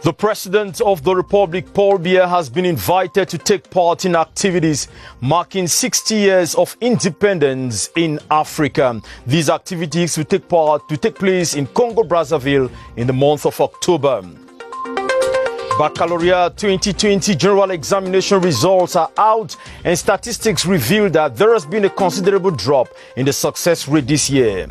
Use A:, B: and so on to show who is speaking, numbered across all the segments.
A: The President of the Republic, Paul Biya, has been invited to take part in activities marking 60 years of independence in Africa. These activities will take place in Congo-Brazzaville in the month of October. Baccalaureate 2020 general examination results are out, and statistics reveal that there has been a considerable drop in the success rate this year.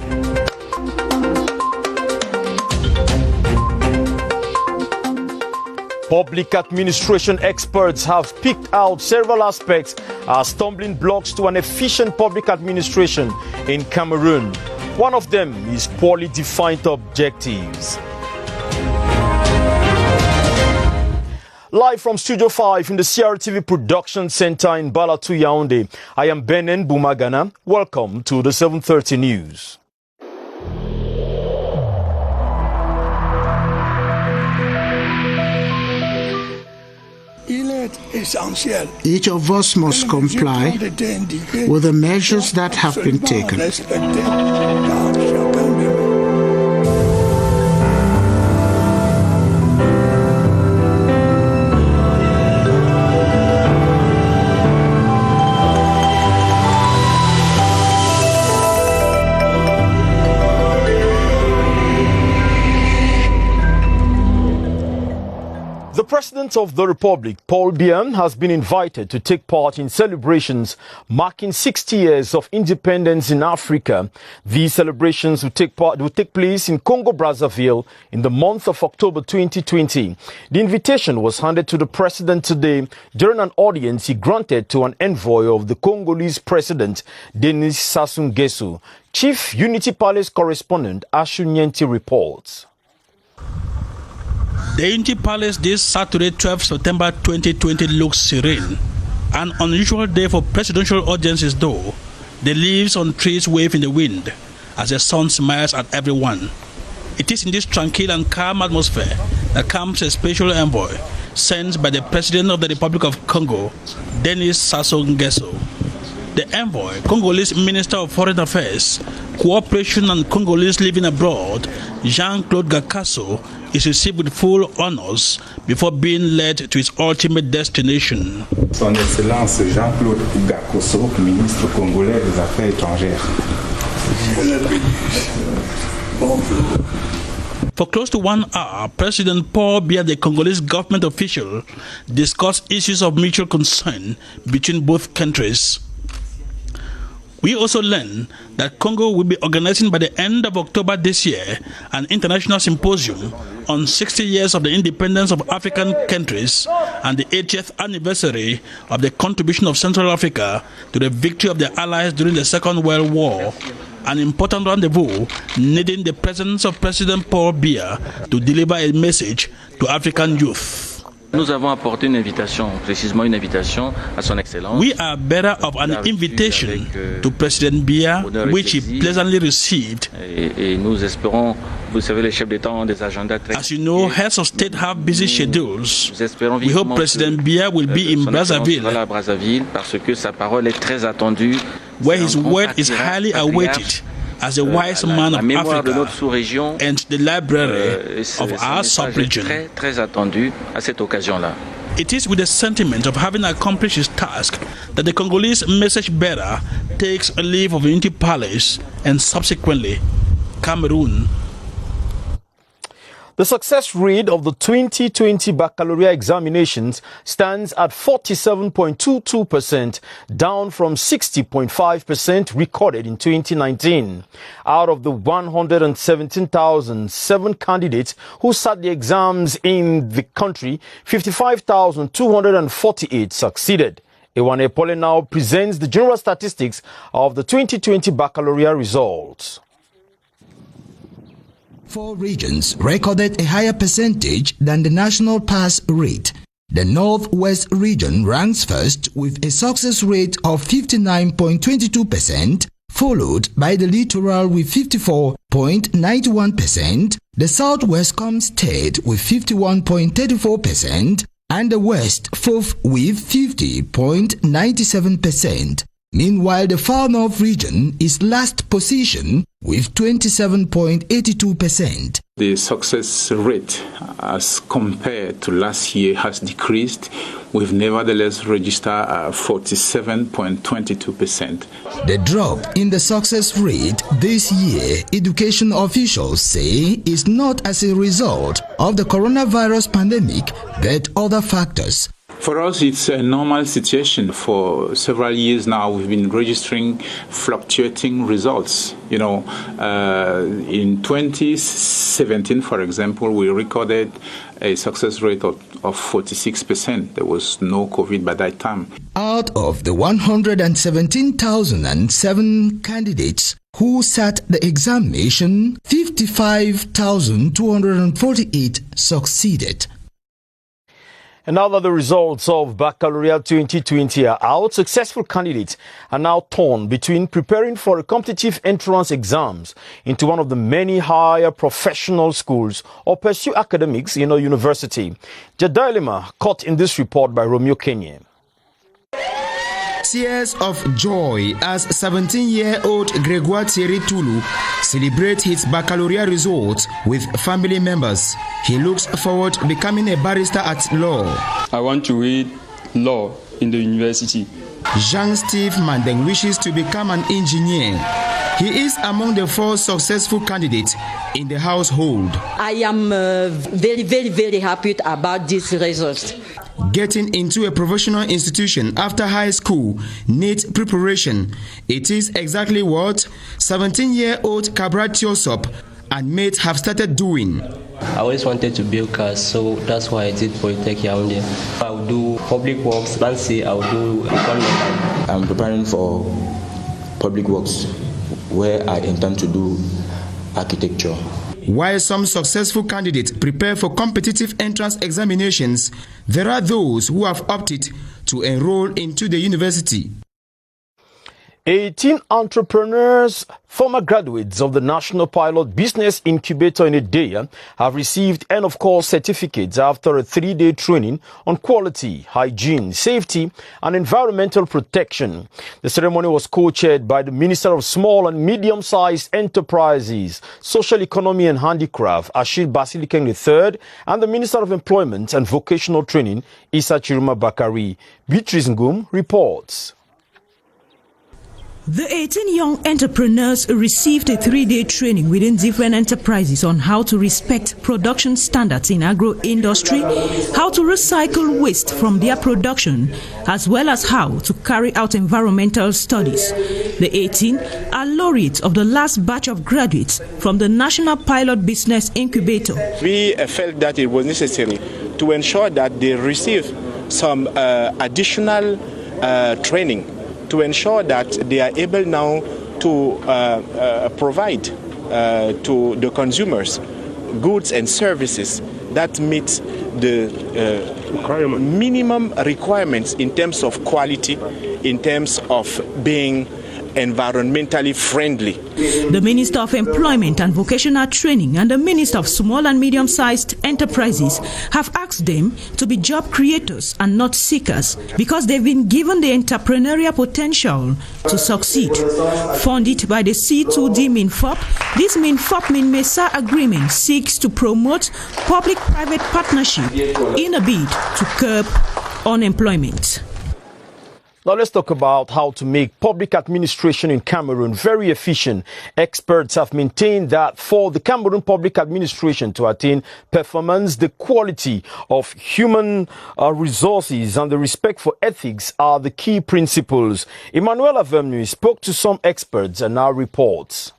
A: Public administration experts have picked out several aspects as stumbling blocks to an efficient public administration in Cameroon. One of them is poorly defined objectives. Live from Studio 5 in the CRTV Production Center in Balatu, Yaoundé, I am Benen Bumagana. Welcome to the 7:30 News.
B: Each of us must comply with the measures that have been taken.
A: The President of the Republic, Paul Biya, has been invited to take part in celebrations marking 60 years of independence in Africa. These celebrations will take place in Congo-Brazzaville in the month of October 2020. The invitation was handed to the President today during an audience he granted to an envoy of the Congolese President, Denis Sassou Nguesso. Chief Unity Palace correspondent Ashu Nyenti reports.
C: The Unity Palace this Saturday, 12 September 2020 looks serene. An unusual day for presidential audiences though. The leaves on trees wave in the wind as the sun smiles at everyone. It is in this tranquil and calm atmosphere that comes a special envoy sent by the President of the Republic of Congo, Denis Sassou Nguesso. The envoy, Congolese Minister of Foreign Affairs, Cooperation and Congolese living abroad, Jean-Claude Gakasso, is received with full honors before being led to his ultimate destination.
D: Son Excellence Jean-Claude Gakasso, ministre congolais des Affaires étrangères.
C: For close to 1 hour, President Paul Biya, the Congolese government official, discussed issues of mutual concern between both countries. We also learned that Congo will be organizing by the end of October this year an international symposium on 60 years of the independence of African countries and the 80th anniversary of the contribution of Central Africa to the victory of the Allies during the Second World War. An important rendezvous needing the presence of President Paul Biya to deliver a message to African youth.
E: Nous avons apporté une invitation, précisément une invitation à son Excellence.
C: We are bearer of an invitation to President Biya, which he pleasantly received.
E: Et nous espérons, vous savez, les chefs d'État ont des agendas très.
C: As you know, heads of state have busy schedules. We hope President Biya will be in
E: Brazzaville, parce que sa parole est très attendue.
C: Where his word is highly awaited as a wise man of Africa and the library of our sub-region.
E: Très attendu à cette occasion-là.
C: It is with the sentiment of having accomplished his task that the Congolese message bearer takes a leave of the Unity Palace and subsequently Cameroon.
A: The success rate of the 2020 baccalaureate examinations stands at 47.22%, down from 60.5% recorded in 2019. Out of the 117,007 candidates who sat the exams in the country, 55,248 succeeded. Ewane Pole now presents the general statistics of the 2020 baccalaureate results.
F: 4 regions recorded a higher percentage than the national pass rate. The Northwest region ranks first with a success rate of 59.22%, followed by the Littoral with 54.91%, the Southwest comes third with 51.34%, and the West fourth with 50.97%. Meanwhile, the Far North region is last position with 27.82%.
D: The success rate as compared to last year has decreased. We've nevertheless registered 47.22%.
F: The drop in the success rate this year, education officials say, is not as a result of the coronavirus pandemic, but other factors.
D: For us, it's a normal situation. For several years now, we've been registering fluctuating results. In 2017, for example, we recorded a success rate of 46%. There was no COVID by that time.
F: Out of the 117,007 candidates who sat the examination, 55,248 succeeded.
A: And now that the results of Baccalaureate 2020 are out, successful candidates are now torn between preparing for a competitive entrance exams into one of the many higher professional schools or pursue academics in a university. The dilemma caught in this report by Romeo Kenya.
G: Tears of joy as 17-year-old Gregoire Thierry Toulou celebrates his baccalaureate results with family members. He looks forward to becoming a barrister at law.
H: I want to read law in the university.
G: Jean-Steve Mandeng wishes to become an engineer. He is among the 4 successful candidates in the household.
I: I am very happy about this result.
G: Getting into a professional institution after high school needs preparation. It is exactly what 17-year-old Cabral Tiosop and mates have started doing.
J: I always wanted to build cars, so that's why I did Polytech Yaoundé. I will do public works, Nancy, I will do economic.
K: I'm preparing for public works, where I intend to do architecture.
G: While some successful candidates prepare for competitive entrance examinations, there are those who have opted to enroll into the university.
A: 18 entrepreneurs, former graduates of the National Pilot Business Incubator in Biya, have received end-of-course certificates after a 3-day training on quality, hygiene, safety, and environmental protection. The ceremony was co-chaired by the Minister of Small and Medium-Sized Enterprises, Social Economy and Handicraft, Achille Basilikeng III, and the Minister of Employment and Vocational Training, Issa Chiruma Bakari. Beatrice Ngum reports.
L: The 18 young entrepreneurs received a 3-day training within different enterprises on how to respect production standards in agro-industry, how to recycle waste from their production, as well as how to carry out environmental studies. The 18 are laureates of the last batch of graduates from the National Pilot Business Incubator.
M: We felt that it was necessary to ensure that they receive some additional training to ensure that they are able now to provide to the consumers goods and services that meet the minimum requirements in terms of quality, in terms of being environmentally friendly.
L: The Minister of Employment and Vocational Training and the Minister of Small and Medium-Sized Enterprises have asked them to be job creators and not seekers because they've been given the entrepreneurial potential to succeed. Funded by the C2D MINFOP, this MINFOP-MINMESA agreement seeks to promote public-private partnership in a bid to curb unemployment.
A: Now let's talk about how to make public administration in Cameroon very efficient. Experts have maintained that for the Cameroon public administration to attain performance, the quality of human resources and the respect for ethics are the key principles. Emmanuel Avemnu spoke to some experts and now reports.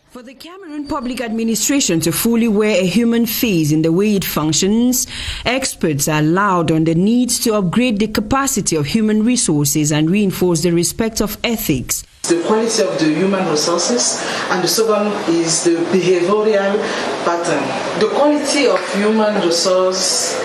N: For the Cameroon public administration to fully wear a human face in the way it functions, experts are loud on the need to upgrade the capacity of human resources and reinforce the respect of ethics.
O: The quality of the human resources, and the second is the behavioral pattern. The quality of human resource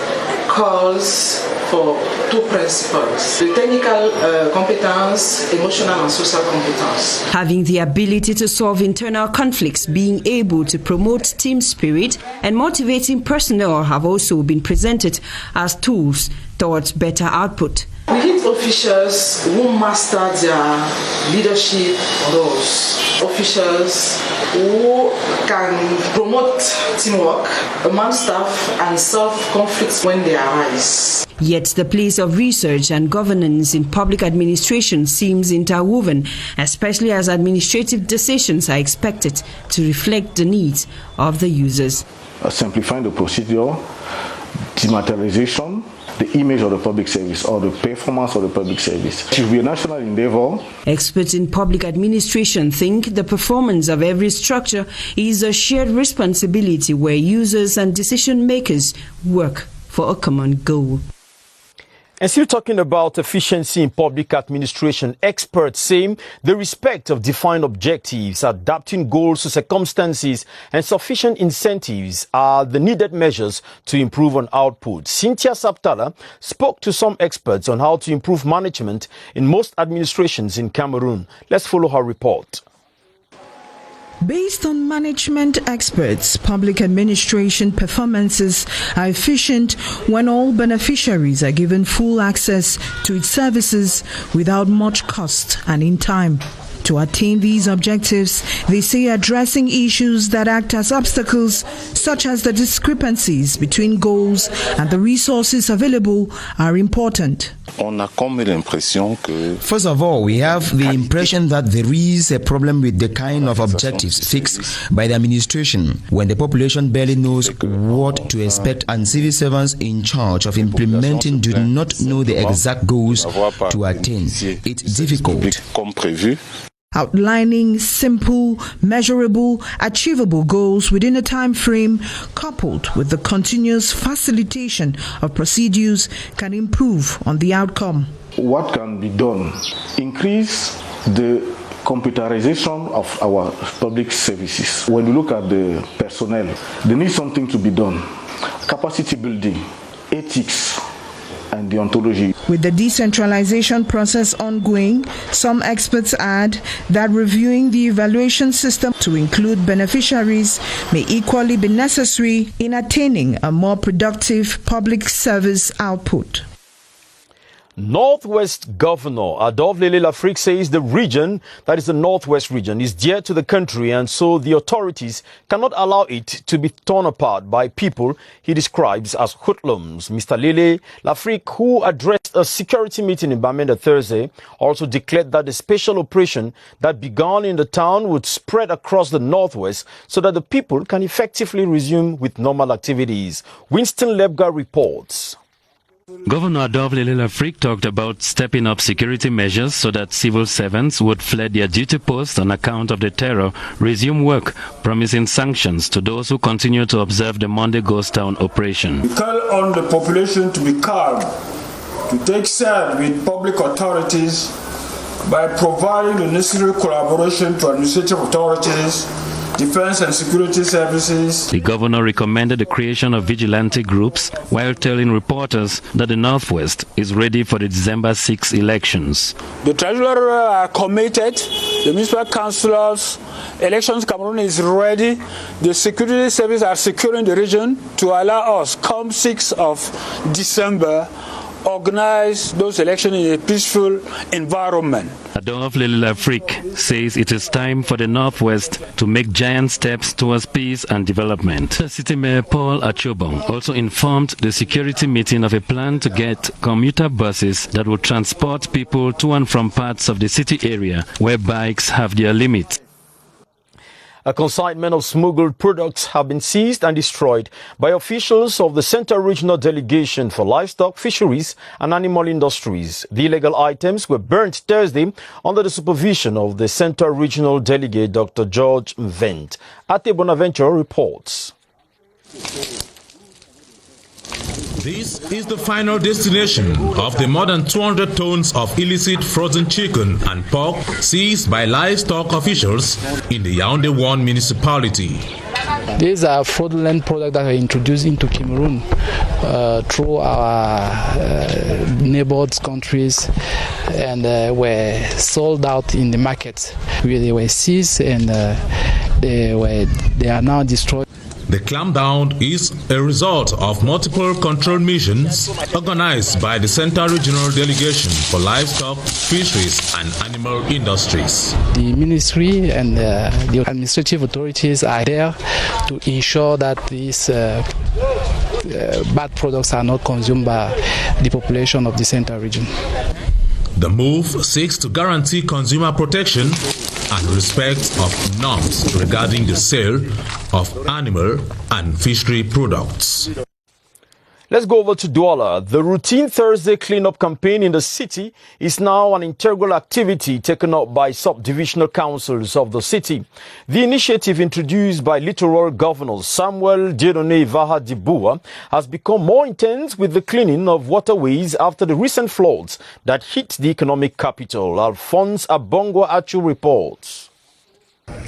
O: calls for 2 principles: the technical competence, emotional and social competence.
N: Having the ability to solve internal conflicts, being able to promote team spirit, and motivating personnel have also been presented as tools towards better output.
O: We need officials who master their leadership roles. Officials who can promote teamwork among staff and solve conflicts when they arise.
N: Yet the place of research and governance in public administration seems interwoven, especially as administrative decisions are expected to reflect the needs of the users.
P: Simplifying the procedure, dematerialization, the image of the public service or the performance of the public service. It should be a national endeavor.
N: Experts in public administration think the performance of every structure is a shared responsibility where users and decision makers work for a common goal.
A: And still talking about efficiency in public administration, experts say the respect of defined objectives, adapting goals to circumstances, and sufficient incentives are the needed measures to improve on output. Cynthia Saptala spoke to some experts on how to improve management in most administrations in Cameroon. Let's follow her report.
L: Based on management experts, public administration performances are efficient when all beneficiaries are given full access to its services without much cost and in time. To attain these objectives, they say addressing issues that act as obstacles, such as the discrepancies between goals and the resources available, are important.
G: First of all, we have the impression that there is a problem with the kind of objectives fixed by the administration when the population barely knows what to expect and civil servants in charge of implementing do not know the exact goals to attain. It's difficult.
L: Outlining simple, measurable, achievable goals within a time frame coupled with the continuous facilitation of procedures can improve on the outcome.
P: What can be done? Increase the computerization of our public services. When we look at the personnel, there needs something to be done. Capacity building, ethics, and deontology.
L: With the decentralization process ongoing, some experts add that reviewing the evaluation system to include beneficiaries may equally be necessary in attaining a more productive public service output.
A: Northwest Governor Adolphe Lafrique says the region, that is the Northwest region, is dear to the country and so the authorities cannot allow it to be torn apart by people he describes as hoodlums. Mr. Lafrique, who addressed a security meeting in Bamenda Thursday, also declared that the special operation that began in the town would spread across the Northwest so that the people can effectively resume with normal activities. Winston Lebga reports.
Q: Governor Adolphe Lafrique talked about stepping up security measures so that civil servants would fled their duty posts on account of the terror, resume work, promising sanctions to those who continue to observe the Monday Ghost Town operation.
R: We call on the population to be calm, to take side with public authorities by providing the necessary collaboration to administrative authorities, defense and security services.
Q: The governor recommended the creation of vigilante groups while telling reporters that the Northwest is ready for the December 6 elections.
R: The treasurer are committed, the municipal councillors, elections Cameroon is ready, the security services are securing the region to allow us, come 6th of December, organize those elections in a peaceful environment.
Q: Adolphe Lafrique says it is time for the Northwest to make giant steps towards peace and development. City Mayor Paul Achobong also informed the security meeting of a plan to get commuter buses that will transport people to and from parts of the city area where bikes have their limit.
A: A consignment of smuggled products have been seized and destroyed by officials of the Central Regional Delegation for Livestock, Fisheries and Animal Industries. The illegal items were burnt Thursday under the supervision of the Central Regional Delegate, Dr. George Vent. Ate Bonaventure reports.
S: This is the final destination of the more than 200 tons of illicit frozen chicken and pork seized by livestock officials in the Yaoundé 1 municipality.
T: These are fraudulent products that are introduced into Cameroon through our neighboring countries and were sold out in the market where they were seized and they are now destroyed.
S: The clampdown is a result of multiple control missions organized by the Central Regional Delegation for Livestock, Fisheries and Animal Industries.
T: The ministry and the administrative authorities are there to ensure that these bad products are not consumed by the population of the Central region.
S: The move seeks to guarantee consumer protection and respect of norms regarding the sale of animal and fishery products.
A: Let's go over to Douala. The routine Thursday cleanup campaign in the city is now an integral activity taken up by sub-divisional councils of the city. The initiative, introduced by Littoral Governor Samuel Dieudonné Vaha-Diboua, has become more intense with the cleaning of waterways after the recent floods that hit the economic capital. Alphonse Abongo Achu reports.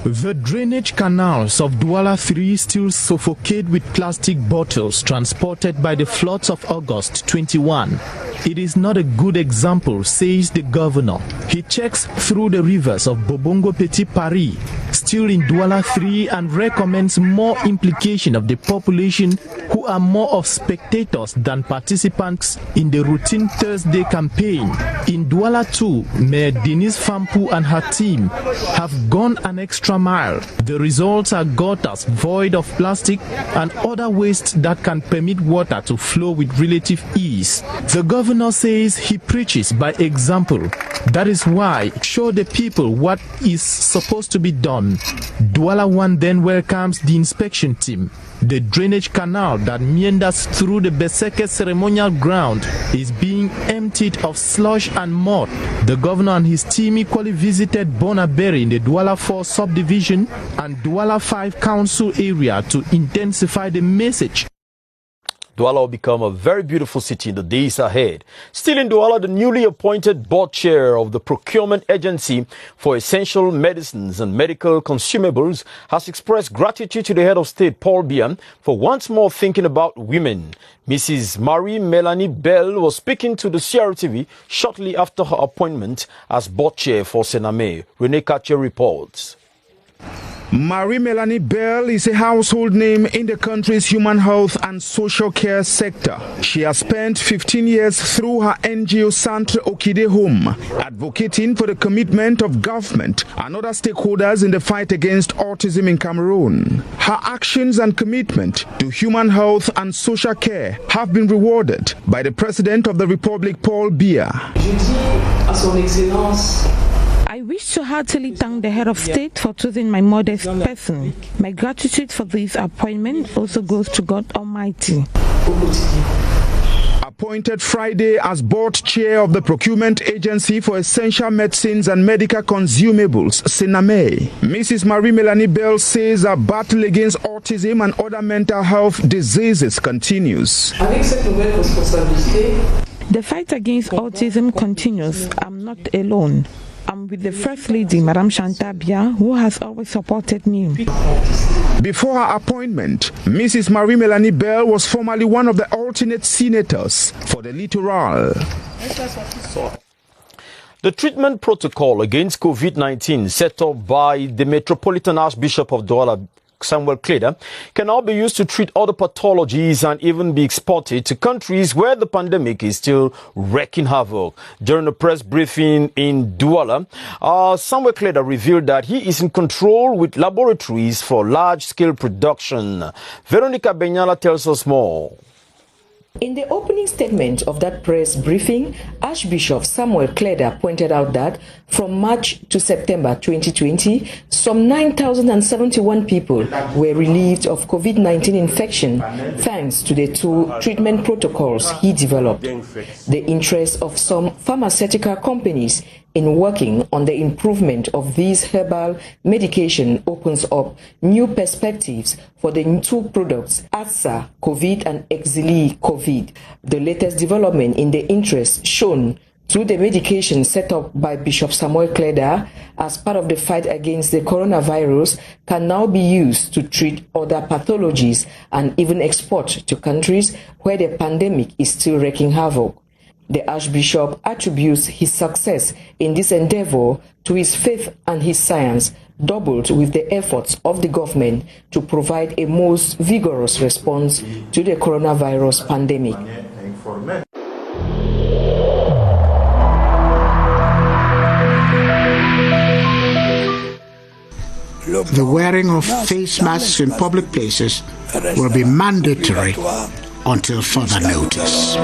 U: The drainage canals of Douala 3 still suffocate with plastic bottles transported by the floods of August 21. It is not a good example, says the governor. He checks through the rivers of Bobongo Petit Paris, still in Douala 3, and recommends more implication of the population, who are more of spectators than participants in the routine Thursday campaign. In Douala 2, Mayor Denise Fampu and her team have gone an extra mile. The results are gutters void of plastic and other waste that can permit water to flow with relative ease. The governor says he preaches by example. That is why show the people what is supposed to be done. Douala 1 then welcomes the inspection team. The drainage canal that meanders through the Beseke ceremonial ground is being emptied of slush and mud. The governor and his team equally visited Bonaberi in the Douala 4 subdivision and Douala 5 council area to intensify the message.
A: Douala will become a very beautiful city in the days ahead. Still in Douala, the newly appointed board chair of the Procurement Agency for Essential Medicines and Medical Consumables has expressed gratitude to the head of state, Paul Biya, for once more thinking about women. Mrs. Marie-Melanie Bell was speaking to the CRTV shortly after her appointment as board chair for Sename. Rene Kache reports.
V: Marie-Melanie Bell is a household name in the country's human health and social care sector. She has spent 15 years through her NGO Centre Okide Home, advocating for the commitment of government and other stakeholders in the fight against autism in Cameroon. Her actions and commitment to human health and social care have been rewarded by the President of the Republic, Paul Biya.
W: I wish to heartily thank the head of state for choosing my modest person. My gratitude for this appointment also goes to God Almighty.
V: Appointed Friday as board chair of the Procurement Agency for Essential Medicines and Medical Consumables, Sename, Mrs. Marie-Melanie Bell says her battle against autism and other mental health diseases continues.
W: The fight against autism continues. I'm not alone. I'm with the First Lady, Madame Chantal Biya, who has always supported me.
V: Before her appointment, Mrs. Marie-Melanie Bell was formerly one of the alternate senators for the Littoral.
A: The treatment protocol against COVID-19 set up by the Metropolitan Archbishop of Douala, Samuel Kleda, can now be used to treat other pathologies and even be exported to countries where the pandemic is still wreaking havoc. During a press briefing in Douala, Samuel Kleda revealed that he is in control with laboratories for large-scale production. Veronica Benyala tells us more.
X: In the opening statement of that press briefing, Archbishop Samuel Kleda pointed out that from March to September 2020, some 9,071 people were relieved of COVID-19 infection thanks to the two treatment protocols he developed. The interest of some pharmaceutical companies in working on the improvement of these herbal medication opens up new perspectives for the two products, ASA COVID and Exili COVID. The latest development in the interest shown through the medication set up by Bishop Samuel Kleda as part of the fight against the coronavirus can now be used to treat other pathologies and even export to countries where the pandemic is still wreaking havoc. The Archbishop attributes his success in this endeavor to his faith and his science, doubled with the efforts of the government to provide a most vigorous response to the coronavirus pandemic.
B: The wearing of face masks in public places will be mandatory until further notice.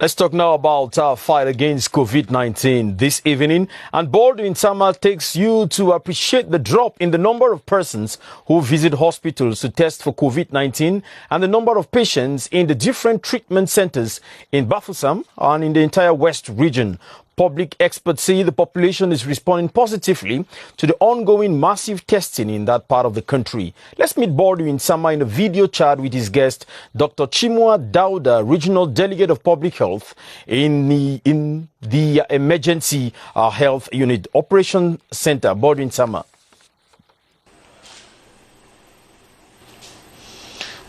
A: Let's talk now about our fight against COVID-19 this evening. And Baldwin Sama takes you to appreciate the drop in the number of persons who visit hospitals to test for COVID-19 and the number of patients in the different treatment centers in Bafoussam and in the entire West region. Public experts say the population is responding positively to the ongoing massive testing in that part of the country. Let's meet Baldwin Sama in a video chat with his guest, Dr. Chimwa Dauda, Regional Delegate of Public Health in the Emergency Health Unit Operation Center. Baldwin Sama.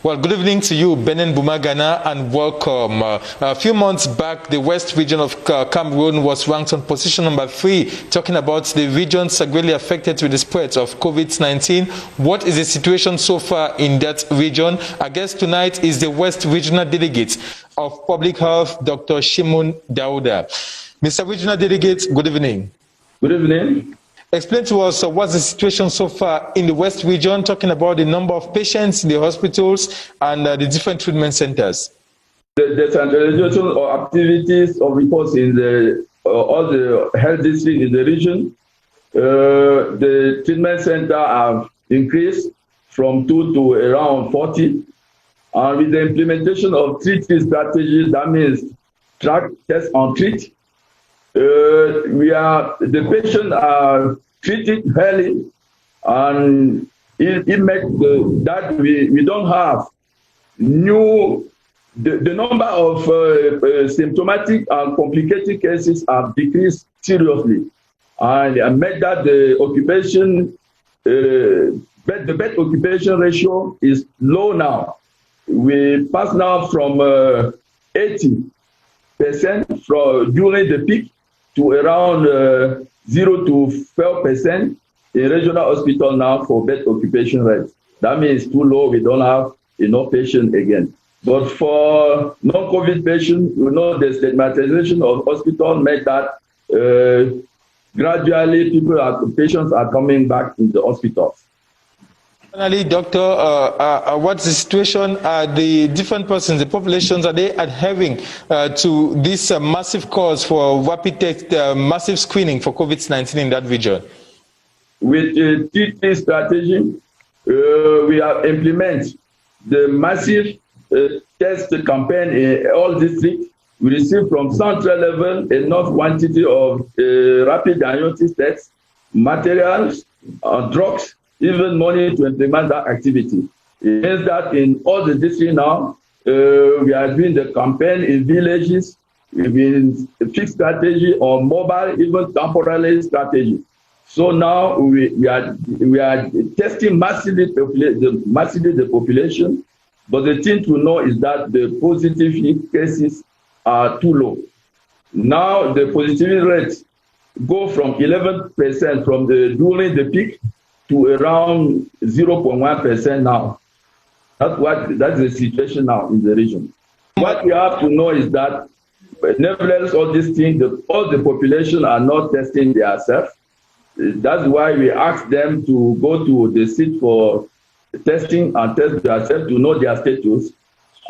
C: Well, good evening to you, Benin Bumagana, and welcome. A few months back, the West region of Cameroon was ranked on position number 3, talking about the regions severely affected with the spread of COVID-19. What is the situation so far in that region? Our guest tonight is the West Regional Delegate of Public Health, Dr. Chimwa Dauda. Mr. Regional Delegate, good evening.
D: Good evening.
C: Explain to us what's the situation so far in the West region, talking about the number of patients in the hospitals and the different treatment centers.
D: The centralization of activities of reports in all the health districts in the region, the treatment center have increased from 2 to around 40. And with the implementation of 3T strategy, that means track, test, and treat, the patients are treated early, and it makes that we don't have the number of symptomatic and complicated cases have decreased seriously, and made that the bed occupation ratio is low now. We pass now from 80% during the peak to around 0 to 12% in regional hospital now for bed occupation rate. That means too low, we don't have enough patients again. But for non-COVID patients, the stigmatization of hospital made that gradually patients are coming back in the hospitals.
C: Finally, Doctor, what's the situation? The different persons, the populations, are they adhering to this massive cause for rapid test, massive screening for COVID-19 in that region?
D: With the TT strategy, we have implemented the massive test campaign in all districts. We receive from central level enough quantity of rapid diagnostic tests, materials, drugs, even money to implement that activity. It means that in all the districts now, we are doing the campaign in villages, we've been a fixed strategy or mobile, even temporary strategy. So now we are testing massively the population, but the thing to know is that the positive cases are too low. Now the positivity rates go from 11% during the peak to around 0.1% now. That's the situation now in the region. What we have to know is that, nevertheless, all these things, all the population are not testing themselves. That's why we ask them to go to the seat for testing and test themselves to know their status,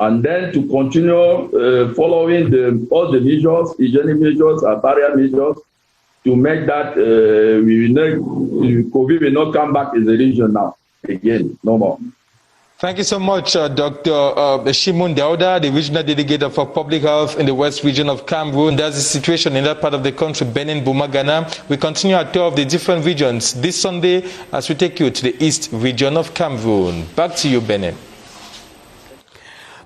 D: and then to continue following all the measures, hygienic measures and barrier measures, to make that COVID will not come back in the region now again, no more.
C: Thank you so much, Dr. Chimwa Dauda, the Regional Delegate for Public Health in the West region of Cameroon. That's the situation in that part of the country, Benin Bumagana. We continue our tour of the different regions this Sunday as we take you to the East region of Cameroon. Back to you, Benin.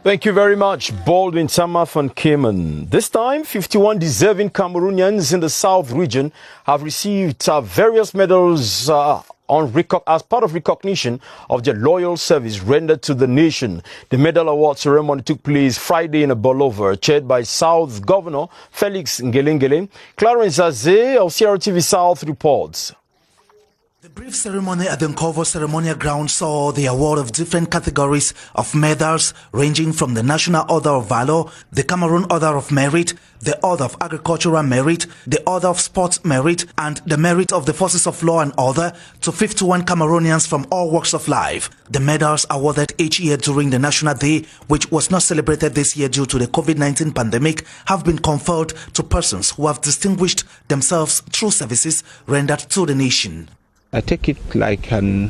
A: Thank you very much, Baldwin Sama van Kamer. This time, 51 deserving Cameroonians in the South region have received various medals as part of recognition of their loyal service rendered to the nation. The medal award ceremony took place Friday in Bolova, chaired by South Governor Felix Ngelengele. Clarence Aze of CRTV South reports.
E: The brief ceremony at the Nkovo ceremonial ground saw the award of different categories of medals ranging from the National Order of Valor, the Cameroon Order of Merit, the Order of Agricultural Merit, the Order of Sports Merit, and the Merit of the Forces of Law and Order to 51 Cameroonians from all walks of life. The medals awarded each year during the National Day, which was not celebrated this year due to the COVID-19 pandemic, have been conferred to persons who have distinguished themselves through services rendered to the nation.
F: I take it like an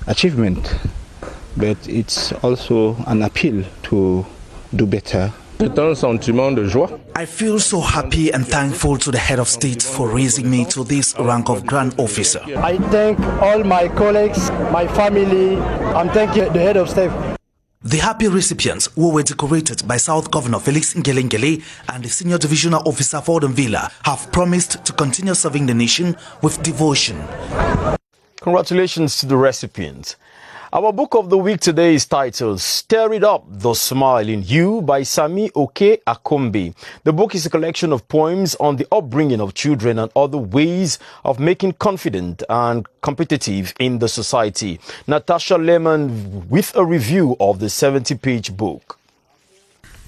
F: achievement, but it's also an appeal to do better.
E: I feel so happy and thankful to the head of state for raising me to this rank of Grand Officer.
H: I thank all my colleagues, my family, and thank the head of state.
E: The happy recipients, who were decorated by South Governor Felix Ngelengele and the Senior Divisional Officer for Villa, have promised to continue serving the nation with devotion.
A: Congratulations to the recipients. Our book of the week today is titled Stir It Up, The Smile in You by Sami Oke Akombe. The book is a collection of poems on the upbringing of children and other ways of making confident and competitive in the society. Natasha Lehman with a review of the 70-page book.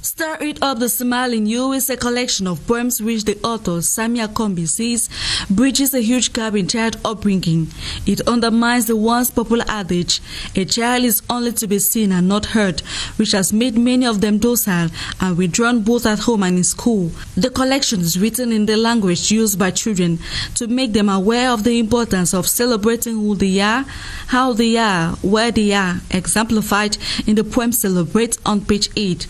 I: Stir It Up, The Smile in You is a collection of poems which the author, Sami Akombe, says bridges a huge gap in child upbringing. It undermines the once popular adage, a child is only to be seen and not heard, which has made many of them docile and withdrawn both at home and in school. The collection is written in the language used by children to make them aware of the importance of celebrating who they are, how they are, where they are, exemplified in the poem Celebrate on page 8.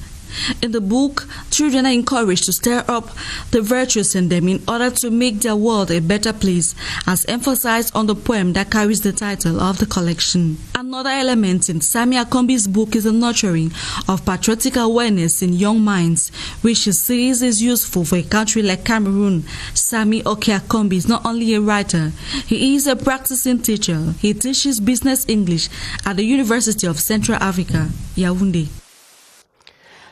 I: In the book, children are encouraged to stir up the virtues in them in order to make their world a better place, as emphasized on the poem that carries the title of the collection. Another element in Sami Akombe's book is the nurturing of patriotic awareness in young minds, which he says is useful for a country like Cameroon. Sami Oke Akombe is not only a writer, he is a practicing teacher. He teaches business English at the University of Central Africa, Yaoundé.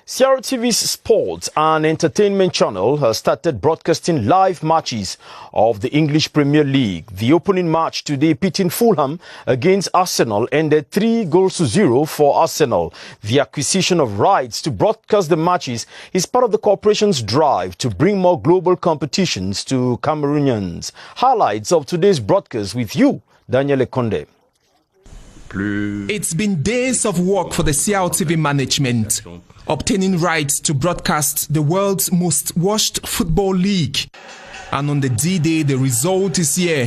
A: CRTV's Sports and Entertainment channel has started broadcasting live matches of the English Premier League. The opening match today pitting Fulham against Arsenal ended 3-0 for Arsenal. The acquisition of rights to broadcast the matches is part of the corporation's drive to bring more global competitions to Cameroonians. Highlights of today's broadcast with you, Daniel Ekonde.
Y: It's been days of work for the CRTV management, obtaining rights to broadcast the world's most watched football league. And on the D-Day, the result is here.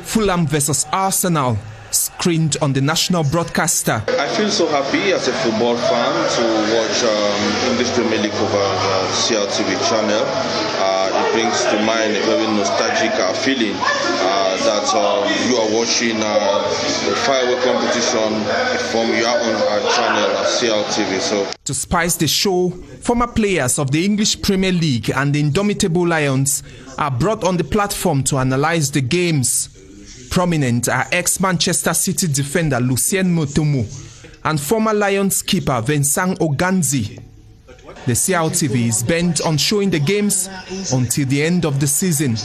Y: Fulham versus Arsenal, screened on the national broadcaster.
Z: I feel so happy as a football fan to watch English Premier League over the CRTV channel. It brings to mind a very nostalgic feeling that you are watching a firework competition from your own channel at CRTV. So,
Y: to spice the show, former players of the English Premier League and the Indomitable Lions are brought on the platform to analyze the games. Prominent are ex-Manchester City defender Lucien Motomo and former Lions keeper Vincent Oganzi. The CRTV is bent on showing the games until the end of the season.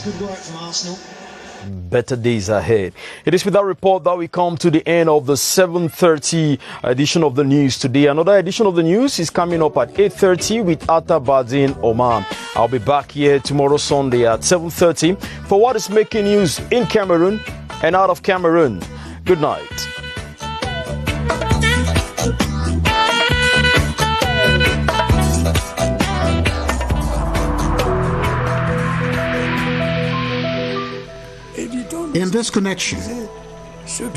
A: Better days ahead. It is with that report that we come to the end of the 7:30 edition of the news today. Another edition of the news is coming up at 8:30 with Atta Badin Oman. I'll be back here tomorrow Sunday at 7:30 for what is making news in Cameroon and out of Cameroon. Good night.
B: In this connection,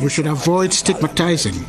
B: we should avoid stigmatizing